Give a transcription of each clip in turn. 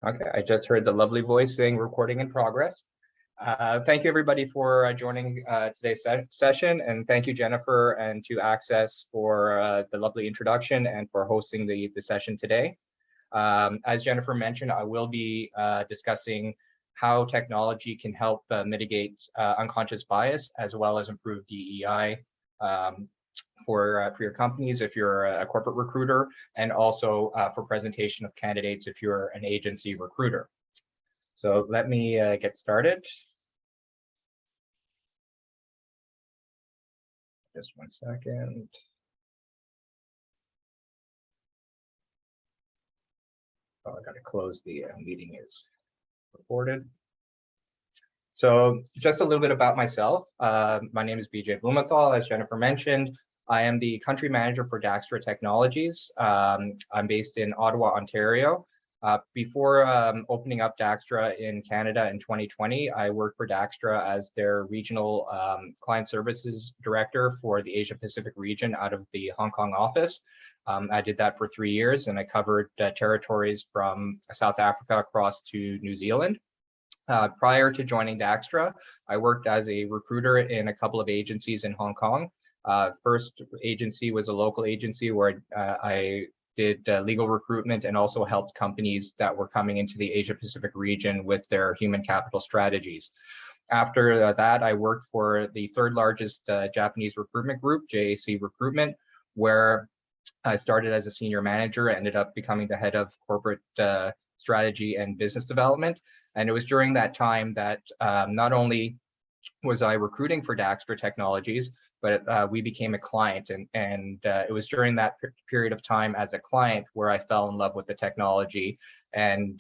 Okay, I just heard the lovely voice saying recording in progress. Thank you everybody for joining today's session, and thank you Jennifer and to ACSESS for the lovely introduction and for hosting the session today. As Jennifer mentioned, I will be discussing how technology can help mitigate unconscious bias as well as improve DEI for your companies if you're a corporate recruiter, and also for presentation of candidates if you're an agency recruiter. So let me get started. Just one second. Oh, I got to close the meeting is recorded. So just a little bit about myself. My name is BJ Blumenthal, as Jennifer mentioned. I am the country manager for Daxtra Technologies. I'm based in Ottawa, Ontario. Before opening up Daxtra in Canada in 2020, I worked for Daxtra as their regional client services director for the Asia Pacific region out of the Hong Kong office. I did that for 3 years, and I covered territories from South Africa across to New Zealand. Prior to joining Daxtra, I worked as a recruiter in a couple of agencies in Hong Kong. First agency was a local agency where I did legal recruitment and also helped companies that were coming into the Asia Pacific region with their human capital strategies. After that, I worked for the third largest Japanese recruitment group, JAC Recruitment, where I started as a senior manager, ended up becoming the head of corporate strategy and business development. And it was during that time that not only was I recruiting for Daxtra Technologies, but we became a client, and it was during that period of time as a client where I fell in love with the technology and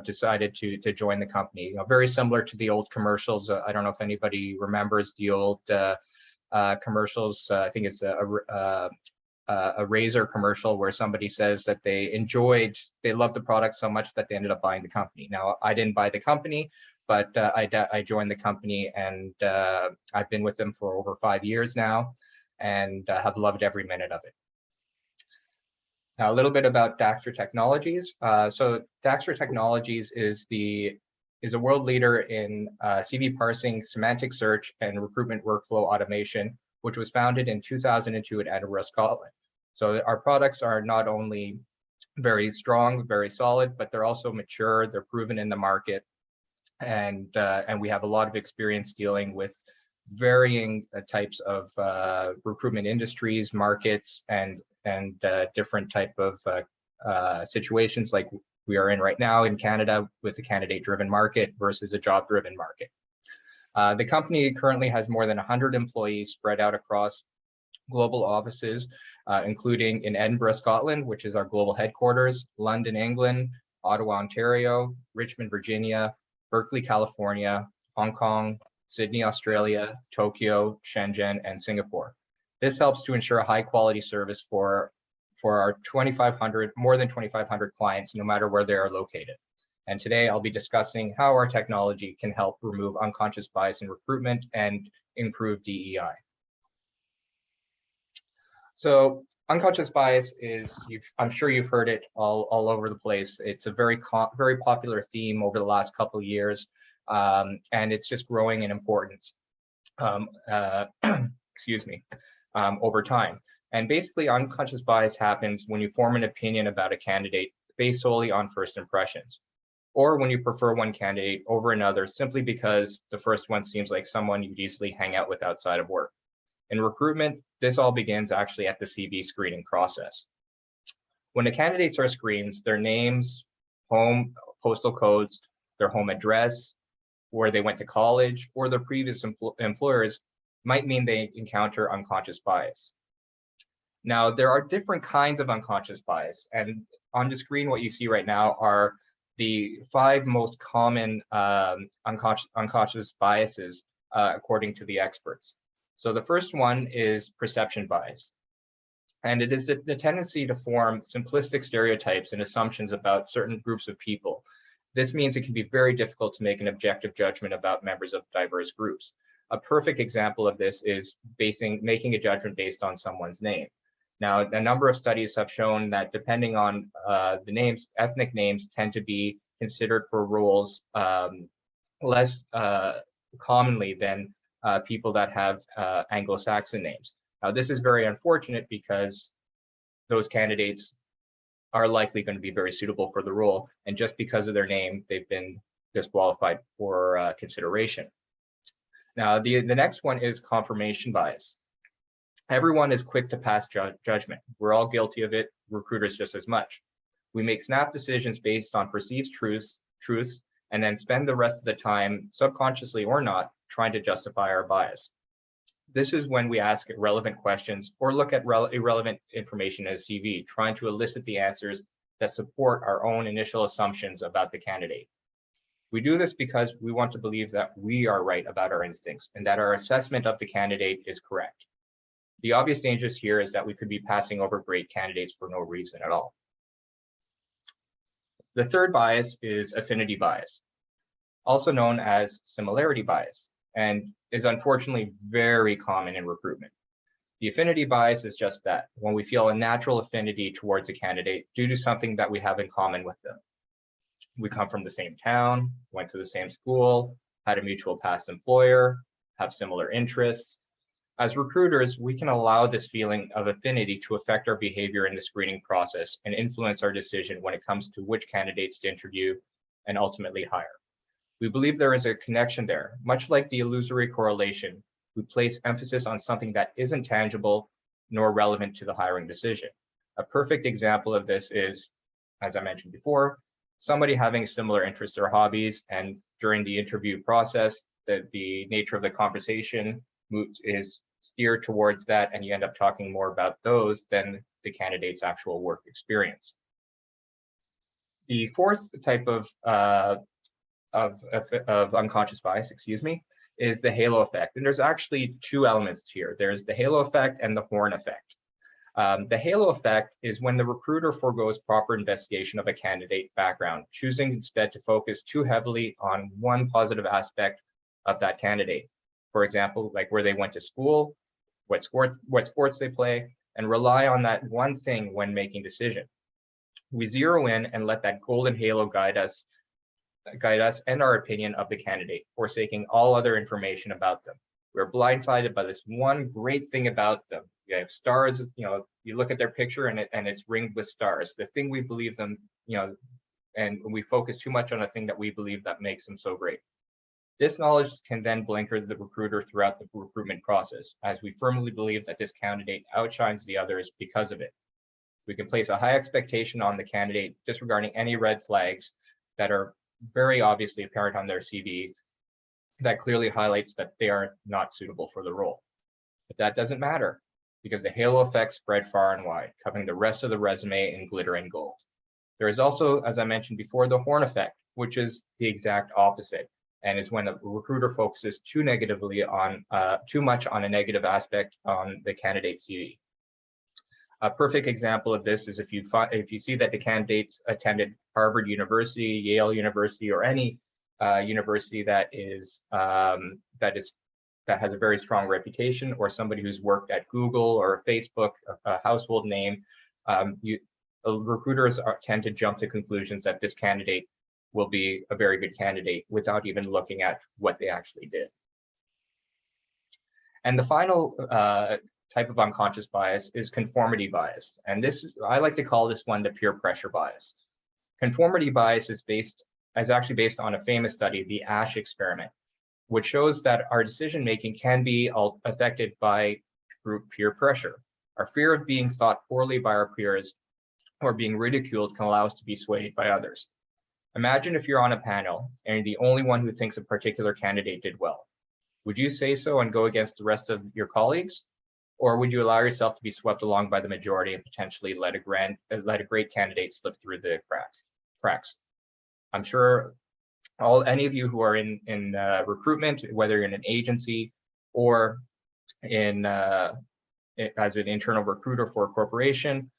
decided to join the company. Very similar to the old commercials. I don't know if anybody remembers the old commercials. I think it's a razor commercial where somebody says that they loved the product so much that they ended up buying the company. Now, I didn't buy the company, but I joined the company, and I've been with them for over 5 years now, and have loved every minute of it. Now, a little bit about Daxtra Technologies. So Daxtra Technologies is a world leader in CV parsing, semantic search, and recruitment workflow automation, which was founded in 2002 at Edinburgh, Scotland. So our products are not only very strong, very solid, but they're also mature, they're proven in the market, and we have a lot of experience dealing with varying types of recruitment industries, markets, and different type of situations like we are in right now in Canada with a candidate-driven market versus a job-driven market. The company currently has more than 100 employees spread out across global offices, including in Edinburgh, Scotland, which is our global headquarters, London, England, Ottawa, Ontario, Richmond, Virginia, Berkeley, California, Hong Kong, Sydney, Australia, Tokyo, Shenzhen, and Singapore. This helps to ensure a high quality service for our more than 2,500 clients, no matter where they are located. And today I'll be discussing how our technology can help remove unconscious bias in recruitment and improve DEI. So unconscious bias is, I'm sure you've heard it all over the place. It's a very popular theme over the last couple of years, and it's just growing in importance, excuse me, over time. And basically unconscious bias happens when you form an opinion about a candidate based solely on first impressions, or when you prefer one candidate over another simply because the first one seems like someone you'd easily hang out with outside of work. In recruitment, this all begins actually at the CV screening process. When the candidates are screened, their names, home, postal codes, their home address, where they went to college, or their previous employers might mean they encounter unconscious bias. Now, there are different kinds of unconscious bias, and on the screen, what you see right now are the 5 most common unconscious biases, according to the experts. So the first one is perception bias. And it is the tendency to form simplistic stereotypes and assumptions about certain groups of people. This means it can be very difficult to make an objective judgment about members of diverse groups. A perfect example of this is making a judgment based on someone's name. Now, a number of studies have shown that depending on the names, ethnic names tend to be considered for roles less commonly than people that have Anglo-Saxon names. Now, this is very unfortunate because those candidates are likely going to be very suitable for the role, and just because of their name, they've been disqualified for consideration. Now, the next one is confirmation bias. Everyone is quick to pass judgment. We're all guilty of it, recruiters just as much. We make snap decisions based on perceived truths, and then spend the rest of the time, subconsciously or not, trying to justify our bias. This is when we ask irrelevant questions or look at irrelevant information in a CV, trying to elicit the answers that support our own initial assumptions about the candidate. We do this because we want to believe that we are right about our instincts and that our assessment of the candidate is correct. The obvious dangers here is that we could be passing over great candidates for no reason at all. The third bias is affinity bias, also known as similarity bias, and is unfortunately very common in recruitment. The affinity bias is just that, when we feel a natural affinity towards a candidate due to something that we have in common with them. We come from the same town, went to the same school, had a mutual past employer, have similar interests. As recruiters, we can allow this feeling of affinity to affect our behavior in the screening process and influence our decision when it comes to which candidates to interview and ultimately hire. We believe there is a connection there. Much like the illusory correlation, we place emphasis on something that isn't tangible nor relevant to the hiring decision. A perfect example of this is, as I mentioned before, somebody having similar interests or hobbies, and during the interview process, the nature of the conversation is steered towards that, and you end up talking more about those than the candidate's actual work experience. The fourth type of unconscious bias, is the halo effect. And there's actually two elements here. There's the halo effect and the horn effect. The halo effect is when the recruiter forgoes proper investigation of a candidate background, choosing instead to focus too heavily on one positive aspect of that candidate. For example, like where they went to school, what sports they play, and rely on that one thing when making decision. We zero in and let that golden halo guide us and our opinion of the candidate, forsaking all other information about them. We're blindsided by this one great thing about them. You have stars, you look at their picture and it's ringed with stars. The thing we believe them, and we focus too much on a thing that we believe that makes them so great. This knowledge can then blinker the recruiter throughout the recruitment process, as we firmly believe that this candidate outshines the others because of it. We can place a high expectation on the candidate, disregarding any red flags that are very obviously apparent on their CV that clearly highlights that they are not suitable for the role. But that doesn't matter, because the halo effect spread far and wide, covering the rest of the resume in glittering gold. There is also, as I mentioned before, the horn effect, which is the exact opposite, and is when a recruiter focuses too much on a negative aspect on the candidate CV. A perfect example of this is if you see that the candidates attended Harvard University, Yale University, or any university that has a very strong reputation, or somebody who's worked at Google or Facebook, a household name, recruiters tend to jump to conclusions that this candidate will be a very good candidate without even looking at what they actually did. And the final type of unconscious bias is conformity bias. And I like to call this one the peer pressure bias. Conformity bias is actually based on a famous study, the ASH experiment, which shows that our decision-making can be affected by group peer pressure. Our fear of being thought poorly by our peers or being ridiculed can allow us to be swayed by others. Imagine if you're on a panel and you're the only one who thinks a particular candidate did well. Would you say so and go against the rest of your colleagues? Or would you allow yourself to be swept along by the majority and potentially let a great candidate slip through the cracks? I'm sure any of you who are in recruitment, whether you're in an agency or as an internal recruiter for a corporation,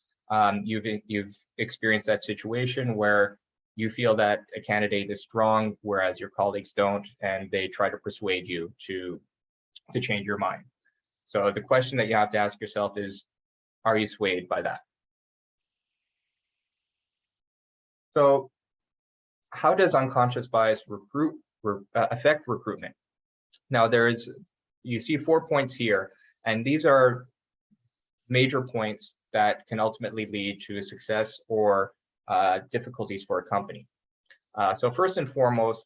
you've experienced that situation where you feel that a candidate is strong, whereas your colleagues don't, and they try to persuade you to change your mind. So the question that you have to ask yourself is, are you swayed by that? So how does unconscious bias affect recruitment? Now, you see 4 points here, and these are major points that can ultimately lead to success or difficulties for a company. So first and foremost,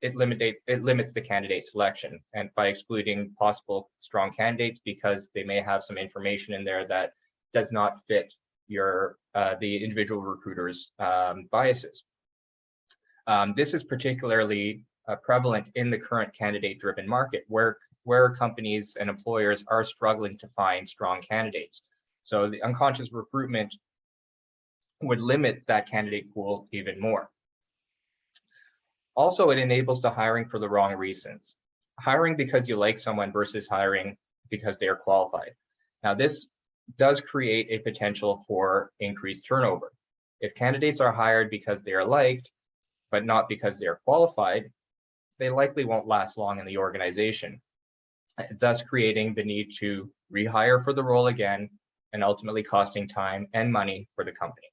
it limits the candidate selection, and by excluding possible strong candidates because they may have some information in there that does not fit the individual recruiter's biases. This is particularly prevalent in the current candidate-driven market, where companies and employers are struggling to find strong candidates. So the unconscious recruitment would limit that candidate pool even more. Also, it enables the hiring for the wrong reasons. Hiring because you like someone versus hiring because they are qualified. Now, this does create a potential for increased turnover. If candidates are hired because they are liked, but not because they are qualified, they likely won't last long in the organization, thus creating the need to rehire for the role again and ultimately costing time and money for the company.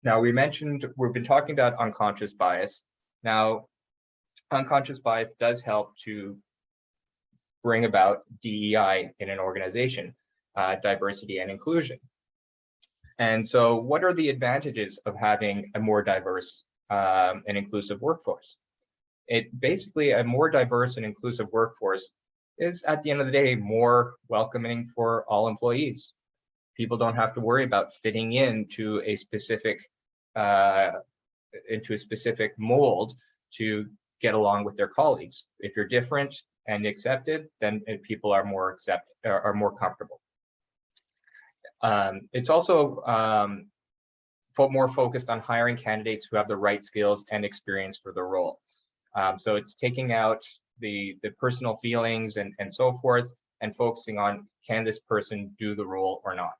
Now, we've been talking about unconscious bias. Now, unconscious bias does help to bring about DEI in an organization, diversity and inclusion. And so what are the advantages of having a more diverse and inclusive workforce? Basically, a more diverse and inclusive workforce is, at the end of the day, more welcoming for all employees. People don't have to worry about fitting into a specific mold to get along with their colleagues. If you're different and accepted, then people are more comfortable. It's also more focused on hiring candidates who have the right skills and experience for the role. So it's taking out the personal feelings and so forth and focusing on, can this person do the role or not?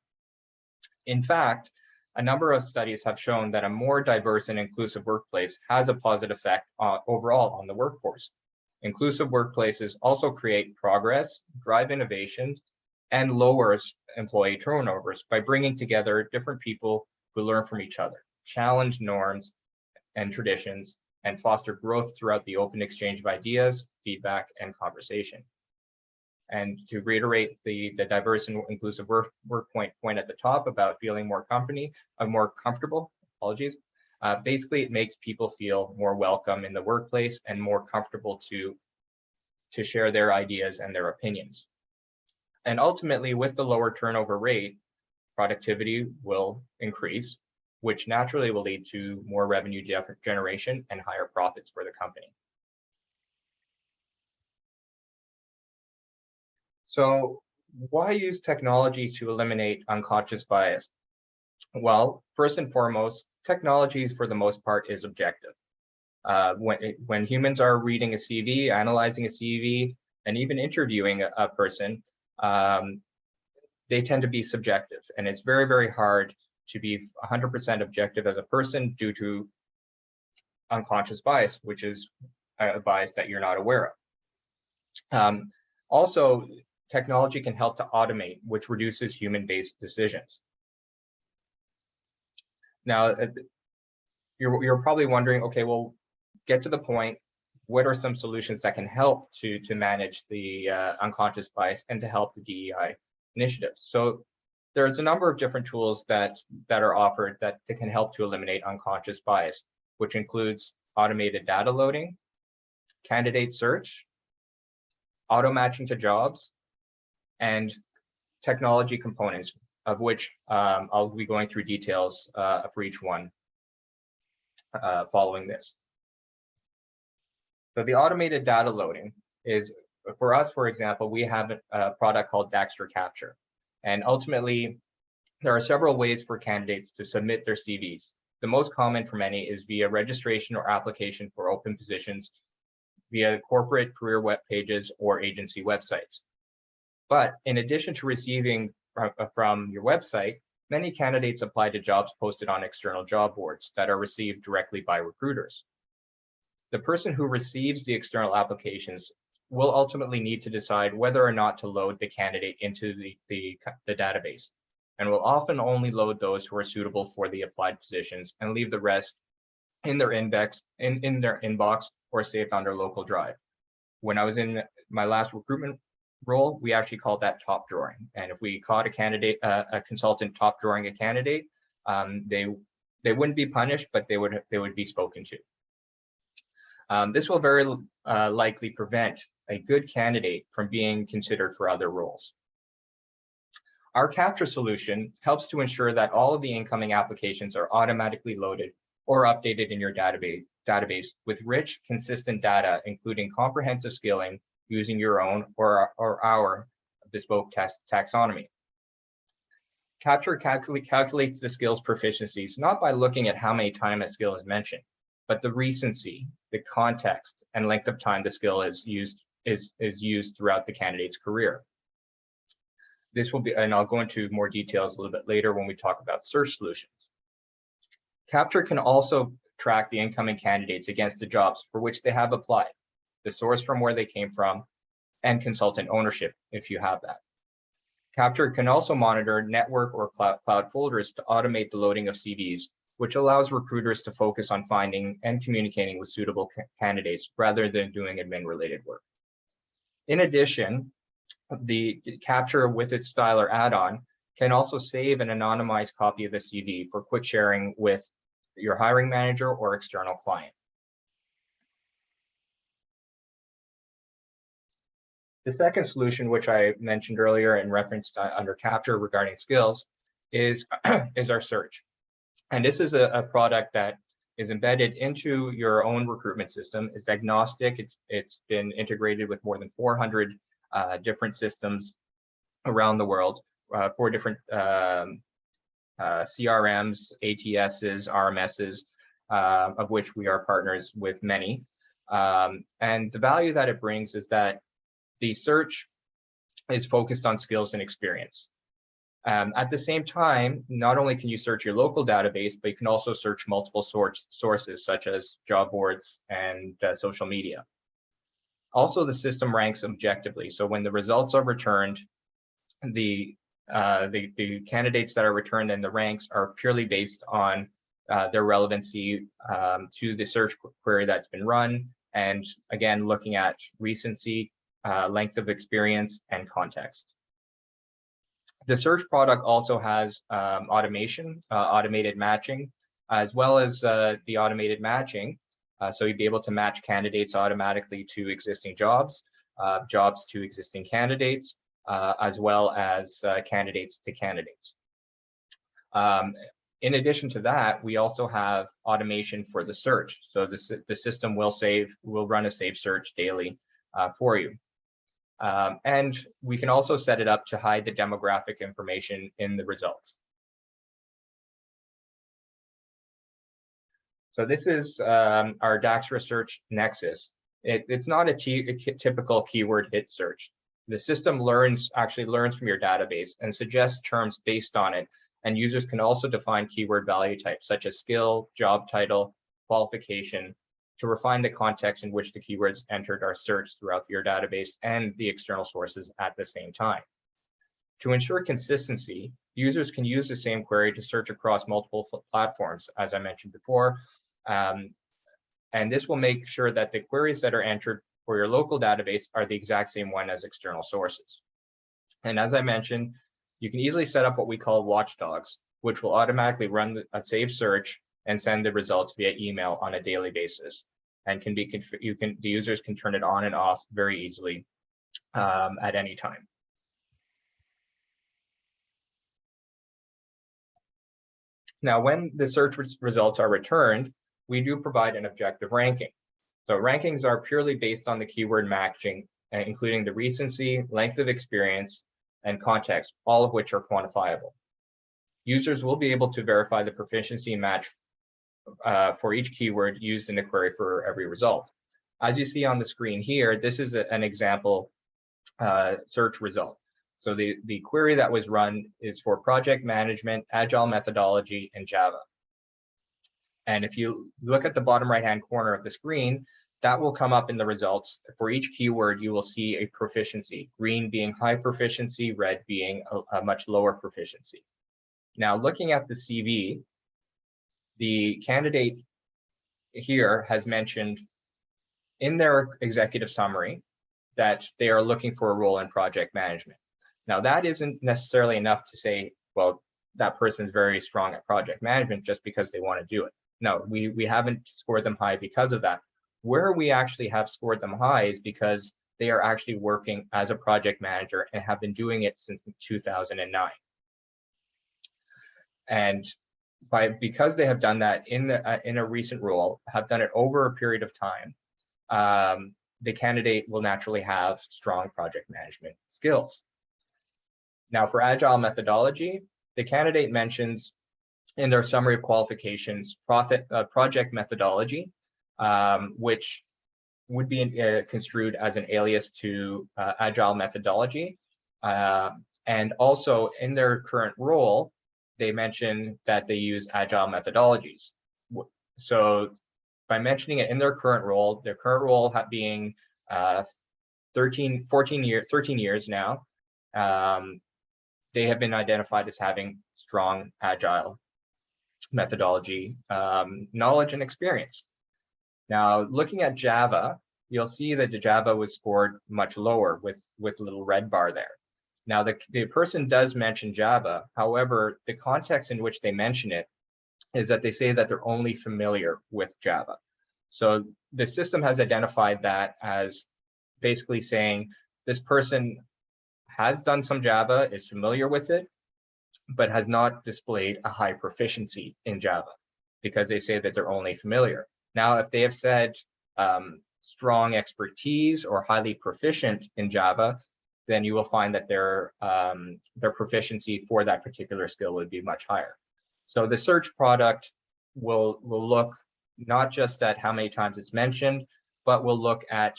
In fact, a number of studies have shown that a more diverse and inclusive workplace has a positive effect overall on the workforce. Inclusive workplaces also create progress, drive innovation, and lowers employee turnovers by bringing together different people who learn from each other, challenge norms and traditions, and foster growth throughout the open exchange of ideas, feedback, and conversation. And to reiterate the diverse and inclusive work point at the top about feeling more comfortable, basically it makes people feel more welcome in the workplace and more comfortable to share their ideas and their opinions. And ultimately, with the lower turnover rate, productivity will increase, which naturally will lead to more revenue generation and higher profits for the company. So why use technology to eliminate unconscious bias? Well, first and foremost, technology for the most part is objective. When humans are reading a CV, analyzing a CV, and even interviewing a person, they tend to be subjective, and it's very, very hard to be 100% objective as a person due to unconscious bias, which is a bias that you're not aware of. Also, technology can help to automate, which reduces human-based decisions. Now, you're probably wondering, okay, well, get to the point. What are some solutions that can help to manage the unconscious bias and to help the DEI initiatives? So there's a number of different tools that are offered that can help to eliminate unconscious bias, which includes automated data loading, candidate search, auto matching to jobs, and technology components, of which I'll be going through details for each one following this. So the automated data loading is, for us, for example, we have a product called Daxter Capture. And ultimately, there are several ways for candidates to submit their CVs. The most common for many is via registration or application for open positions via corporate career web pages or agency websites. But in addition to receiving from your website, many candidates apply to jobs posted on external job boards that are received directly by recruiters. The person who receives the external applications will ultimately need to decide whether or not to load the candidate into the database. and will often only load those who are suitable for the applied positions and leave the rest in their inbox or saved on their local drive. When I was in my last recruitment role, we actually called that top drawing. And if we caught a consultant top drawing a candidate, they wouldn't be punished, but they would be spoken to. This will very likely prevent a good candidate from being considered for other roles. Our capture solution helps to ensure that all of the incoming applications are automatically loaded or updated in your database with rich, consistent data, including comprehensive skilling using your own or our bespoke taxonomy. Capture calculates the skills proficiencies not by looking at how many times a skill is mentioned, but the recency, the context, and length of time the skill is used throughout the candidate's career. This will be, and I'll go into more details a little bit later when we talk about search solutions. Capture can also track the incoming candidates against the jobs for which they have applied, the source from where they came from, and consultant ownership if you have that. Capture can also monitor network or cloud folders to automate the loading of CVs, which allows recruiters to focus on finding and communicating with suitable candidates rather than doing admin-related work. In addition, the Capture with its styler add-on can also save an anonymized copy of the CV for quick sharing with your hiring manager or external client. The second solution, which I mentioned earlier and referenced under Capture regarding skills, is our search. And this is a product that is embedded into your own recruitment system. It's agnostic. It's been integrated with more than 400 different systems around the world, 4 different CRMs, ATSs, RMSs, of which we are partners with many. And the value that it brings is that the search is focused on skills and experience. At the same time, not only can you search your local database, but you can also search multiple sources such as job boards and social media. Also, the system ranks objectively. So when the results are returned, the candidates that are returned and the ranks are purely based on their relevancy to the search query that's been run. And again, looking at recency, length of experience, and context. The search product also has automation, automated matching, as well as the automated matching. So you'd be able to match candidates automatically to existing jobs, jobs to existing candidates, as well as candidates to candidates. In addition to that, we also have automation for the search. So the system will run a save search daily for you. And we can also set it up to hide the demographic information in the results. So this is our DAX Research Nexus. It's not a typical keyword hit search. The system actually learns from your database and suggests terms based on it. And users can also define keyword value types such as skill, job title, qualification, to refine the context in which the keywords entered are searched throughout your database and the external sources at the same time. To ensure consistency, users can use the same query to search across multiple platforms, as I mentioned before. And this will make sure that the queries that are entered for your local database are the exact same one as external sources. And as I mentioned, you can easily set up what we call watchdogs, which will automatically run a safe search and send the results via email on a daily basis. And the users can turn it on and off very easily at any time. Now, when the search results are returned, we do provide an objective ranking. So rankings are purely based on the keyword matching, including the recency, length of experience, and context, all of which are quantifiable. Users will be able to verify the proficiency match for each keyword used in the query for every result. As you see on the screen here, this is an example search result. So the query that was run is for project management, agile methodology, and Java. And if you look at the bottom right-hand corner of the screen, that will come up in the results. For each keyword, you will see a proficiency, green being high proficiency, red being a much lower proficiency. Now, looking at the CV, the candidate here has mentioned in their executive summary that they are looking for a role in project management. Now, that isn't necessarily enough to say, well, that person's very strong at project management just because they want to do it. No, we haven't scored them high because of that. Where we actually have scored them high is because they are actually working as a project manager and have been doing it since 2009. And because they have done that in a recent role, have done it over a period of time, the candidate will naturally have strong project management skills. Now, for agile methodology, the candidate mentions in their summary of qualifications project methodology, which would be construed as an alias to agile methodology. And also in their current role, they mention that they use agile methodologies. So by mentioning it in their current role being 13 years now, they have been identified as having strong agile methodology knowledge and experience. Now, looking at Java, you'll see that the Java was scored much lower with a little red bar there. Now, the person does mention Java. However, the context in which they mention it is that they say that they're only familiar with Java. So the system has identified that as basically saying this person has done some Java, is familiar with it, but has not displayed a high proficiency in Java because they say that they're only familiar. Now, if they have said strong expertise or highly proficient in Java, then you will find that their proficiency for that particular skill would be much higher. So the search product will look not just at how many times it's mentioned, but will look at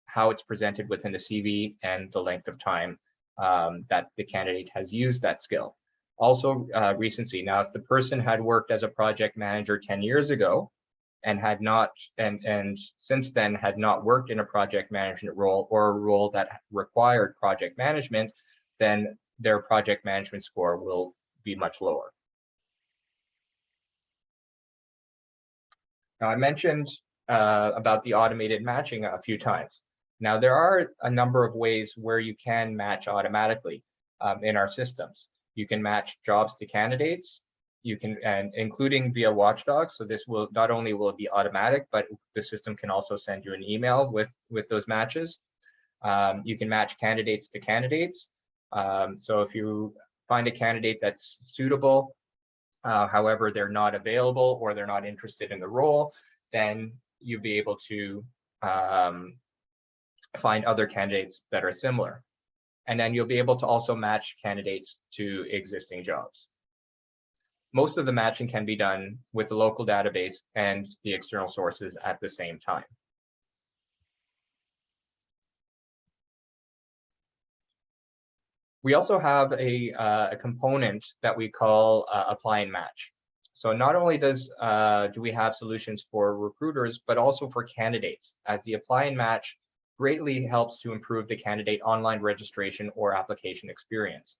how it's presented within the CV and the length of time that the candidate has used that skill. Also, recency. Now, if the person had worked as a project manager 10 years ago and had not, and since then had not worked in a project management role or a role that required project management, then their project management score will be much lower. Now, I mentioned about the automated matching a few times. Now, there are a number of ways where you can match automatically in our systems. You can match jobs to candidates. You can, and including via Watchdog. So this will not only will it be automatic, but the system can also send you an email with those matches. You can match candidates to candidates. So if you find a candidate that's suitable, however, they're not available or they're not interested in the role, then you'll be able to find other candidates that are similar. And then you'll be able to also match candidates to existing jobs. Most of the matching can be done with the local database and the external sources at the same time. We also have a component that we call apply and match. So not only do we have solutions for recruiters, but also for candidates, as the apply and match greatly helps to improve the candidate online registration or application experience.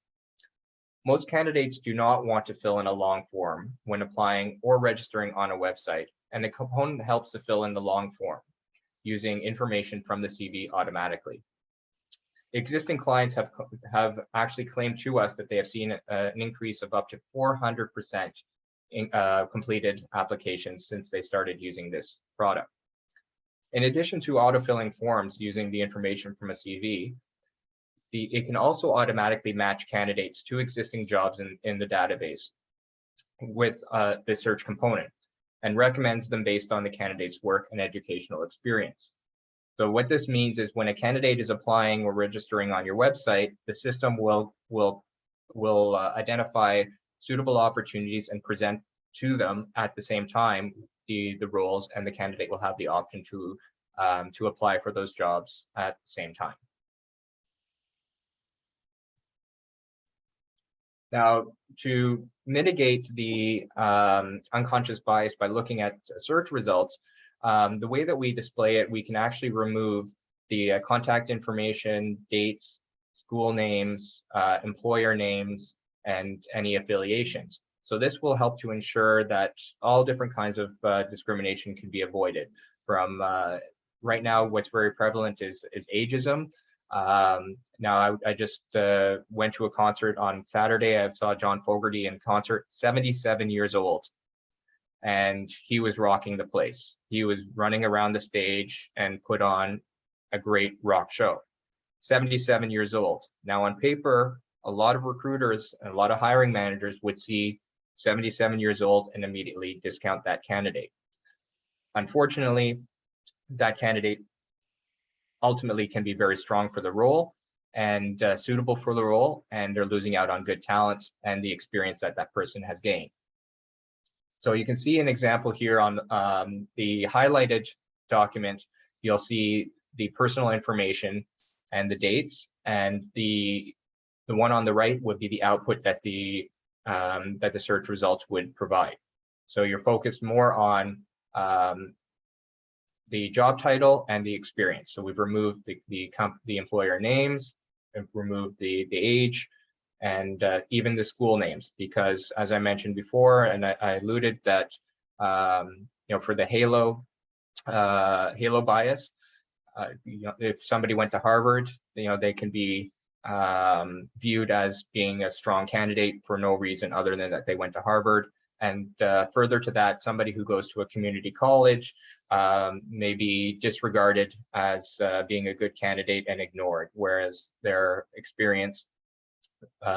Most candidates do not want to fill in a long form when applying or registering on a website, and the component helps to fill in the long form using information from the CV automatically. Existing clients have actually claimed to us that they have seen an increase of up to 400% in completed applications since they started using this product. In addition to autofilling forms using the information from a CV, it can also automatically match candidates to existing jobs in the database with the search component and recommends them based on the candidate's work and educational experience. So what this means is when a candidate is applying or registering on your website, the system will identify suitable opportunities and present to them at the same time the roles, and the candidate will have the option to apply for those jobs at the same time. Now, to mitigate the unconscious bias by looking at search results, the way that we display it, we can actually remove the contact information, dates, school names, employer names, and any affiliations. So this will help to ensure that all different kinds of discrimination can be avoided. From right now, what's very prevalent is ageism. Now, I just went to a concert on Saturday. I saw John Fogerty in concert, 77 years old, and he was rocking the place. He was running around the stage and put on a great rock show. 77 years old. Now, on paper, a lot of recruiters and a lot of hiring managers would see 77 years old and immediately discount that candidate. Unfortunately, that candidate ultimately can be very strong for the role and suitable for the role, and they're losing out on good talent and the experience that that person has gained. So you can see an example here on the highlighted document. You'll see the personal information and the dates, and the one on the right would be the output that the search results would provide. So you're focused more on the job title and the experience. So we've removed the employer names, and removed the age, and even the school names, because as I mentioned before, and I alluded that for the halo bias, if somebody went to Harvard, they can be viewed as being a strong candidate for no reason other than that they went to Harvard. And further to that, somebody who goes to a community college may be disregarded as being a good candidate and ignored, whereas their experience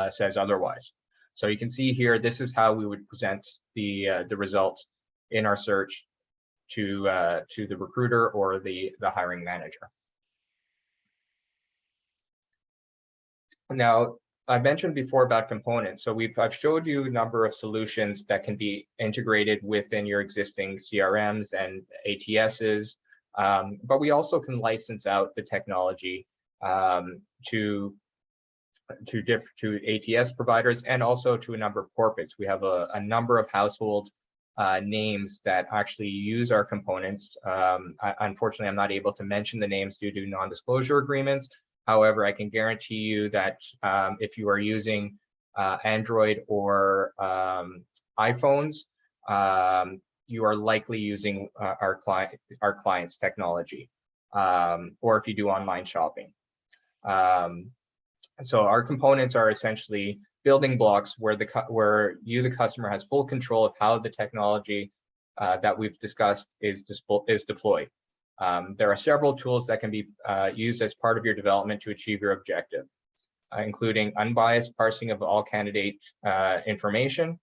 says otherwise. So you can see here, this is how we would present the results in our search to the recruiter or the hiring manager. Now, I mentioned before about components. So I've showed you a number of solutions that can be integrated within your existing CRMs and ATSs, but we also can license out the technology to ATS providers and also to a number of corporates. We have a number of household names that actually use our components. Unfortunately, I'm not able to mention the names due to non-disclosure agreements. However, I can guarantee you that if you are using Android or iPhones, you are likely using our client's technology, or if you do online shopping. So our components are essentially building blocks where you, the customer, has full control of how the technology that we've discussed is deployed. There are several tools that can be used as part of your development to achieve your objective, including unbiased parsing of all candidate information,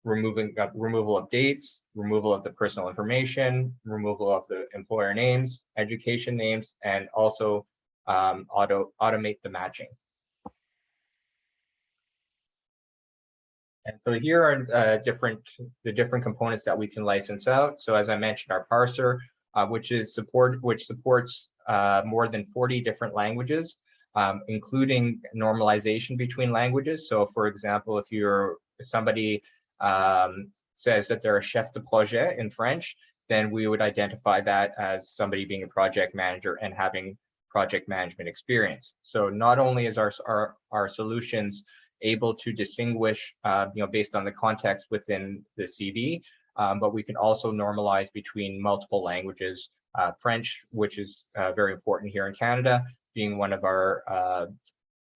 removal of dates, removal of the personal information, removal of the employer names, education names, and also automate the matching. And so here are the different components that we can license out. So as I mentioned, our parser, which supports more than 40 different languages, including normalization between languages. So for example, if somebody says that they're a chef de projet in French, then we would identify that as somebody being a project manager and having project management experience. So not only is our solutions able to distinguish, based on the context within the CV, but we can also normalize between multiple languages. French, which is very important here in Canada, being one of our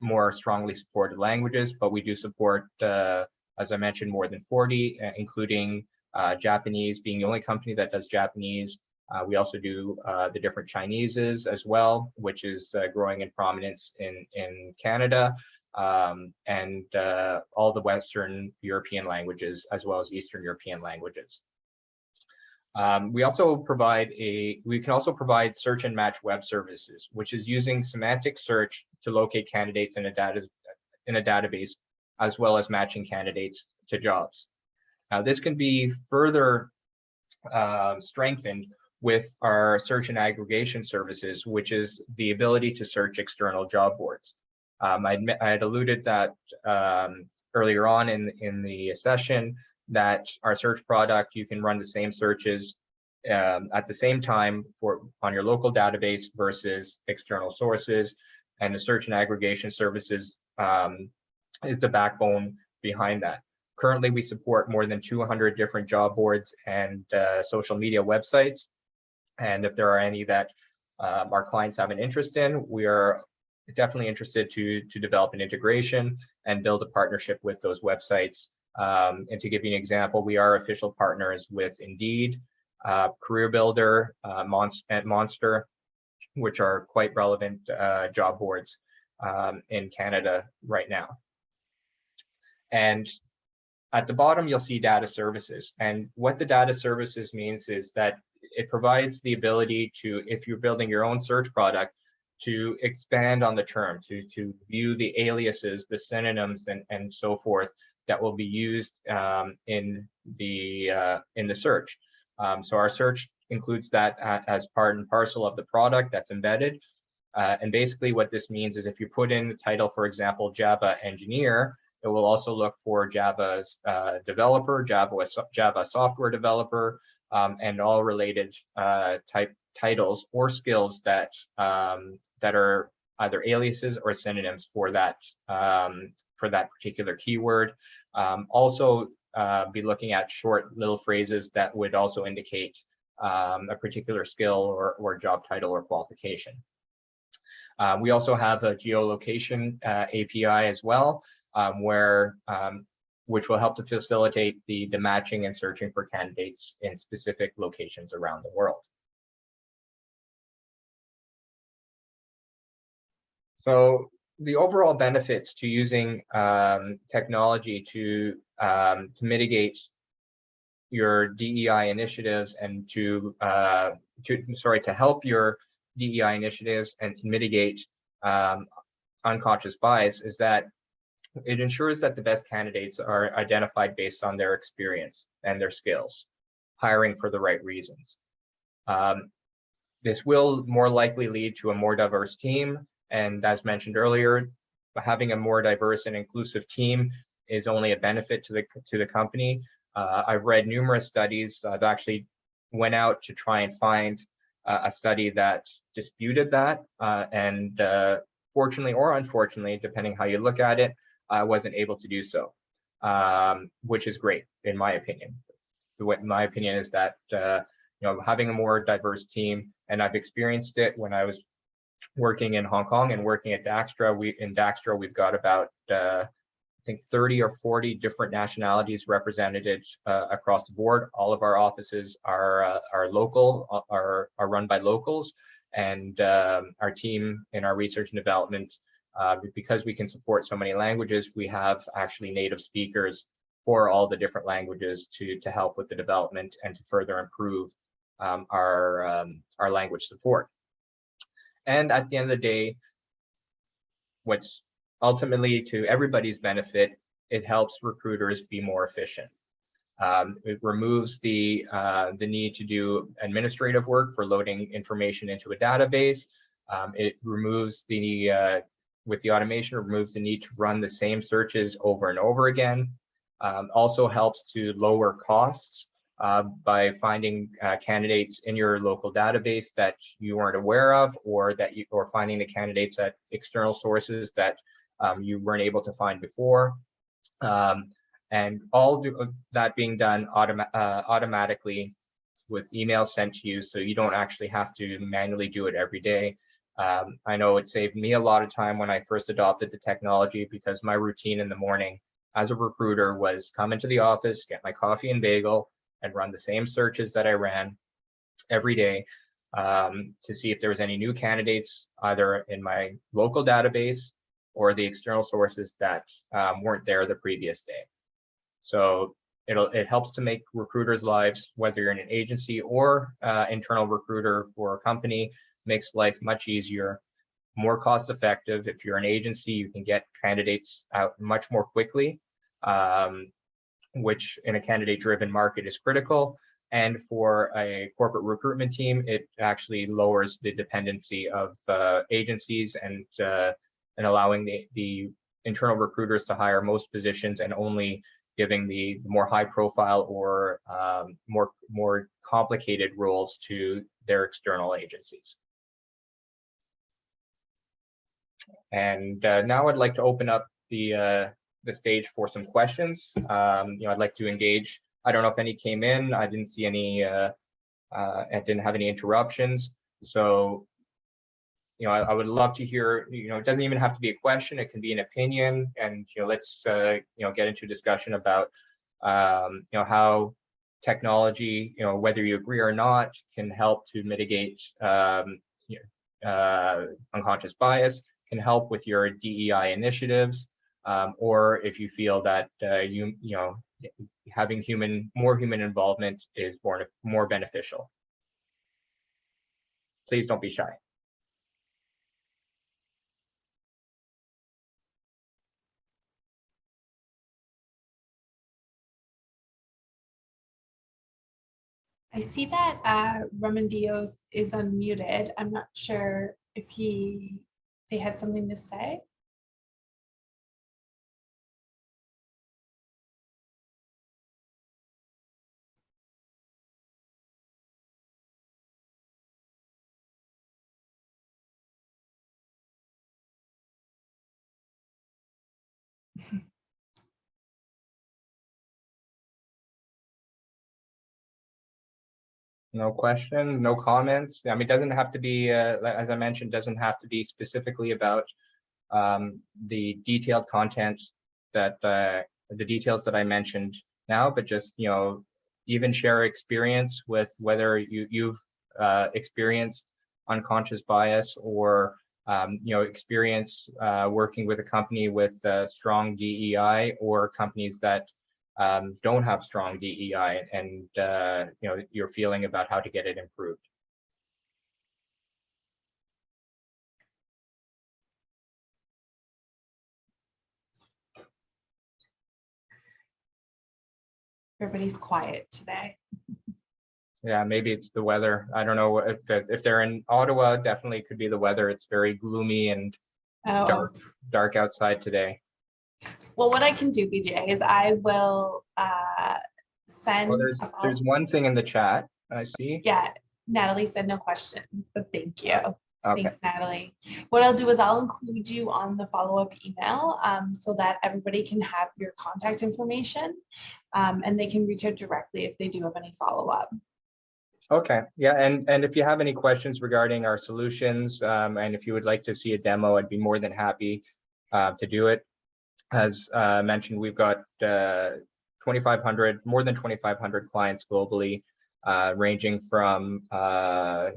more strongly supported languages, but we do support, as I mentioned, more than 40, including Japanese, being the only company that does Japanese. We also do the different Chineses as well, which is growing in prominence in Canada, and all the Western European languages, as well as Eastern European languages. We can also provide search and match web services, which is using semantic search to locate candidates in a database, as well as matching candidates to jobs. Now, this can be further strengthened with our search and aggregation services, which is the ability to search external job boards. I had alluded that earlier on in the session that our search product, you can run the same searches at the same time on your local database versus external sources, and the search and aggregation services is the backbone behind that. Currently, we support more than 200 different job boards and social media websites. And if there are any that our clients have an interest in, we are definitely interested to develop an integration and build a partnership with those websites. And to give you an example, we are official partners with Indeed, Career Builder, Monster, which are quite relevant job boards in Canada right now. And at the bottom, you'll see data services. And what the data services means is that it provides the ability to, if you're building your own search product, to expand on the term, to view the aliases, the synonyms, and so forth that will be used in the search. So our search includes that as part and parcel of the product that's embedded. And basically what this means is if you put in the title, for example, Java engineer, it will also look for Java's developer, Java software developer, and all related type titles or skills that are either aliases or synonyms for that particular keyword. Also, be looking at short little phrases that would also indicate a particular skill or job title or qualification. We also have a geolocation API as well, which will help to facilitate the matching and searching for candidates in specific locations around the world. So the overall benefits to using technology to mitigate your DEI initiatives and to help your DEI initiatives and mitigate unconscious bias is that it ensures that the best candidates are identified based on their experience and their skills, hiring for the right reasons. This will more likely lead to a more diverse team. And as mentioned earlier, having a more diverse and inclusive team is only a benefit to the company. I've read numerous studies. I've actually went out to try and find a study that disputed that. And fortunately or unfortunately, depending how you look at it, I wasn't able to do so, which is great in my opinion. My opinion is that having a more diverse team, and I've experienced it when I was working in Hong Kong and working at Daxtra. In Daxtra, we've got about I think 30 or 40 different nationalities represented across the board. All of our offices are local, are run by locals, and our team in our research and development, because we can support so many languages, we have actually native speakers for all the different languages to help with the development and to further improve our language support. And at the end of the day, what's ultimately to everybody's benefit, it helps recruiters be more efficient. It removes the need to do administrative work for loading information into a database. It removes with the automation, it removes the need to run the same searches over and over again. Also helps to lower costs by finding candidates in your local database that you weren't aware of, or finding the candidates at external sources that you weren't able to find before. And all that being done automatically with emails sent to you, so you don't actually have to manually do it every day. I know it saved me a lot of time when I first adopted the technology, because my routine in the morning as a recruiter was come into the office, get my coffee and bagel, and run the same searches that I ran every day to see if there was any new candidates either in my local database or the external sources that weren't there the previous day. So it helps to make recruiters' lives, whether you're in an agency or internal recruiter for a company, makes life much easier, more cost effective. If you're an agency, you can get candidates out much more quickly, which in a candidate-driven market is critical. And for a corporate recruitment team, it actually lowers the dependency of agencies and allowing the internal recruiters to hire most positions and only giving the more high-profile or more complicated roles to their external agencies. And now I'd like to open up the the stage for some questions. I'd like to engage. I don't know if any came in. I didn't see any. I didn't have any interruptions. So, I would love to hear. It doesn't even have to be a question. It can be an opinion, and let's get into a discussion about how technology, whether you agree or not, can help to mitigate unconscious bias, can help with your DEI initiatives, or if you feel that having more human involvement is more beneficial. Please don't be shy. I see that Ramondios is unmuted. I'm not sure if they had something to say. No questions, no comments. I mean, it doesn't have to be, as I mentioned, doesn't have to be specifically about the detailed content that the details that I mentioned now, but just even share experience with whether you've experienced unconscious bias or experience working with a company with strong DEI or companies that don't have strong DEI, and your feeling about how to get it improved. Everybody's quiet today. Yeah, maybe it's the weather. I don't know if they're in Ottawa. Definitely could be the weather. It's very gloomy and dark outside today. Well, what I can do, BJ, is I will send. Well, there's one thing in the chat I see. Yeah, Natalie said no questions, but thank you. Okay. Thanks, Natalie. What I'll do is I'll include you on the follow-up email so that everybody can have your contact information and they can reach out directly if they do have any follow-up. Okay, yeah, and if you have any questions regarding our solutions, and if you would like to see a demo, I'd be more than happy to do it. As mentioned, we've got more than 2,500 clients globally, ranging from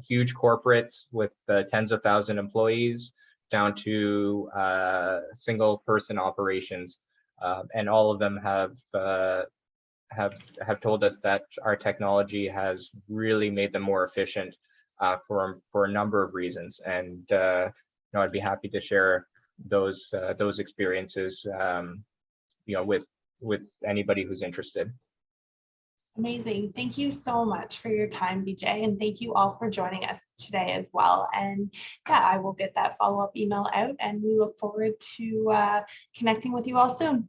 huge corporates with tens of thousands of employees down to single person operations, and all of them have told us that our technology has really made them more efficient for a number of reasons, and I'd be happy to share those experiences with anybody who's interested. Amazing. Thank you so much for your time, BJ, and thank you all for joining us today as well. And yeah, I will get that follow-up email out, and we look forward to connecting with you all soon.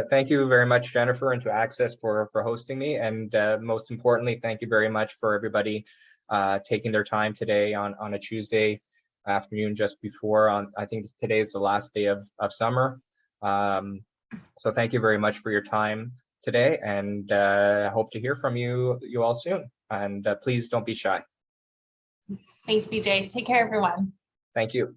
Thank you very much, Jennifer, and to ACSESS for hosting me. And most importantly, thank you very much for everybody taking their time today on a Tuesday afternoon, just before I think today is the last day of summer. So thank you very much for your time today, and I hope to hear from you all soon. And please don't be shy. Thanks, BJ. Take care, everyone. Thank you.